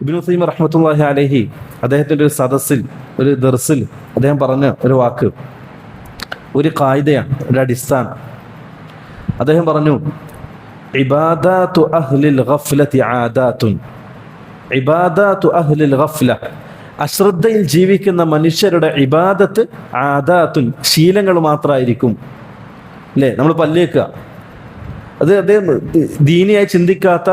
ഇബ്നു തൈമിയ്യ റഹ്മത്തുള്ളാഹി അലൈഹി അദ്ദേഹത്തിൻ്റെ ഒരു സദസ്സിൽ, ഒരു ദർസിൽ അദ്ദേഹം പറഞ്ഞ ഒരു വാക്ക്, ഒരു ഖായിദയാണ്, ഒരു അടിസ്ഥാനം. അദ്ദേഹം പറഞ്ഞു, ഇബാദാതു അഹ്ലിൽ ഗഫ്ലതി ആദാതുൻ. ഇബാദാതു അഹ്ലിൽ ഗഫ്ല, അശ്രദ്ധയിൽ ജീവിക്കുന്ന മനുഷ്യരുടെ ഇബാദത്ത് ആദാത്തുൻ, ശീലങ്ങൾ മാത്രമായിരിക്കും. അല്ലേ? നമ്മൾ പല്ലേക്കുക, അത് അദ്ദേഹം ദീനിയായി ചിന്തിക്കാത്ത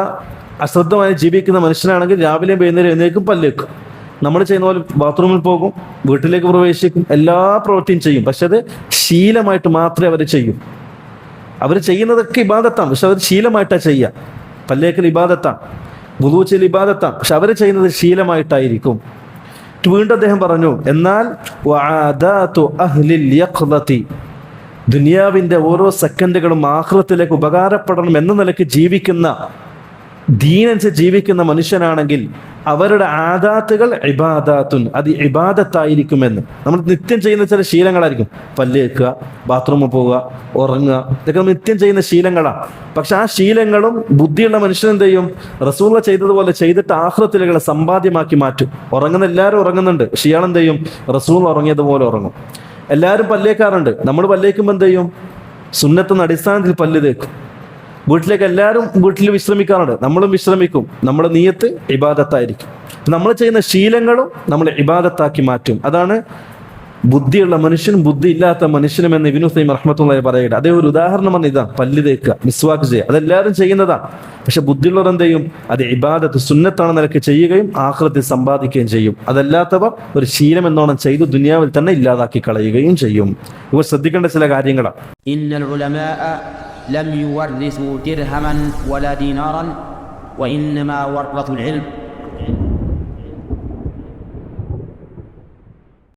അശ്രദ്ധമായി ജീവിക്കുന്ന മനുഷ്യനാണെങ്കിൽ രാവിലെയും വൈകുന്നേരം എഴുന്നേൽക്കും, പല്ലേക്കും. നമ്മൾ ചെയ്യുന്ന പോലെ ബാത്റൂമിൽ പോകും, വീട്ടിലേക്ക് പ്രവേശിക്കും, എല്ലാ പ്രവൃത്തിയും ചെയ്യും. പക്ഷെ അത് ശീലമായിട്ട് മാത്രമേ അവർ ചെയ്യും. അവർ ചെയ്യുന്നതൊക്കെ ഇബാദത്താണ്, പക്ഷെ അവർ ശീലമായിട്ടാണ് ചെയ്യുക. പല്ലേക്കൽ ഇബാദത്താണ്, വുളൂ ചെയ്യൽ ഇബാദത്താണ്, പക്ഷെ അവർ ചെയ്യുന്നത് ശീലമായിട്ടായിരിക്കും. വീണ്ടും അദ്ദേഹം പറഞ്ഞു, എന്നാൽ ദുനിയാവിൻ്റെ ഓരോ സെക്കൻഡുകളും ആഖിറത്തിലേക്ക് ഉപകാരപ്പെടണം എന്ന നിലയ്ക്ക് ജീവിക്കുന്ന, ദീനനുസരിച്ച് ജീവിക്കുന്ന മനുഷ്യനാണെങ്കിൽ അവരുടെ ആദാത്തുകൾ ഇബാദാത്തുൻ, അത് ഇബാദത്തായിരിക്കുമെന്ന്. നമ്മൾ നിത്യം ചെയ്യുന്ന ചില ശീലങ്ങളായിരിക്കും, പല്ല് തേക്കുക, ബാത്റൂമിൽ പോവുക, ഉറങ്ങുക, ഇതൊക്കെ നമ്മൾ നിത്യം ചെയ്യുന്ന ശീലങ്ങളാണ്. പക്ഷെ ആ ശീലങ്ങളും ബുദ്ധിയുള്ള മനുഷ്യൻ എന്ത് ചെയ്യും? റസൂല ചെയ്തതുപോലെ ചെയ്തിട്ട് ആഖിറത്തിലുകളെ സമ്പാദ്യമാക്കി മാറ്റും. ഉറങ്ങുന്ന എല്ലാവരും ഉറങ്ങുന്നുണ്ട്, പക്ഷെ ഇയാൾ എന്ത് ചെയ്യും? റസൂൽ ഉറങ്ങിയതുപോലെ ഉറങ്ങും. എല്ലാവരും പല്ലേക്കാറുണ്ട്, നമ്മൾ പല്ലേക്കുമ്പോൾ എന്ത് ചെയ്യും? സുന്നത്തെന്ന അടിസ്ഥാനത്തിൽ പല്ല് തേക്കും. വീട്ടിലേക്ക് എല്ലാവരും വീട്ടിൽ വിശ്രമിക്കാറുണ്ട്, നമ്മളും വിശ്രമിക്കും. നമ്മുടെ നിയത്ത് ഇബാദത്തായിരിക്കും. നമ്മൾ ചെയ്യുന്ന ശീലങ്ങളും നമ്മൾ ഇബാദത്താക്കി മാറ്റും. അതാണ് ബുദ്ധിയുള്ള മനുഷ്യനും ബുദ്ധി ഇല്ലാത്ത മനുഷ്യനും എന്ന് ഇബ്നു തൈമിയ്യ റഹ്മത്തുള്ളാഹി പറയുക. അതേ ഒരു ഉദാഹരണം പറഞ്ഞ ഇതാണ്, പല്ല് തേക്കുക, മിസ്വാക്ക് ചെയ്യുക, അതെല്ലാവരും ചെയ്യുന്നതാണ്. പക്ഷെ ബുദ്ധിയുള്ളവർ എന്ത് ചെയ്യും? അത് ഇബാദത്ത് സുന്നത്താണ് നിലക്ക് ചെയ്യുകയും ആഖിറത്തിൽ സമ്പാദിക്കുകയും ചെയ്യും. അതല്ലാത്തവർ ഒരു ശീലം എന്നോണം ചെയ്ത് ദുനിയാവിൽ തന്നെ ഇല്ലാതാക്കി കളയുകയും ചെയ്യും. ഇവർ ശ്രദ്ധിക്കേണ്ട ചില കാര്യങ്ങളാണ്. لم يورثوا درهما ولا دينارا وإنما ورثوا العلم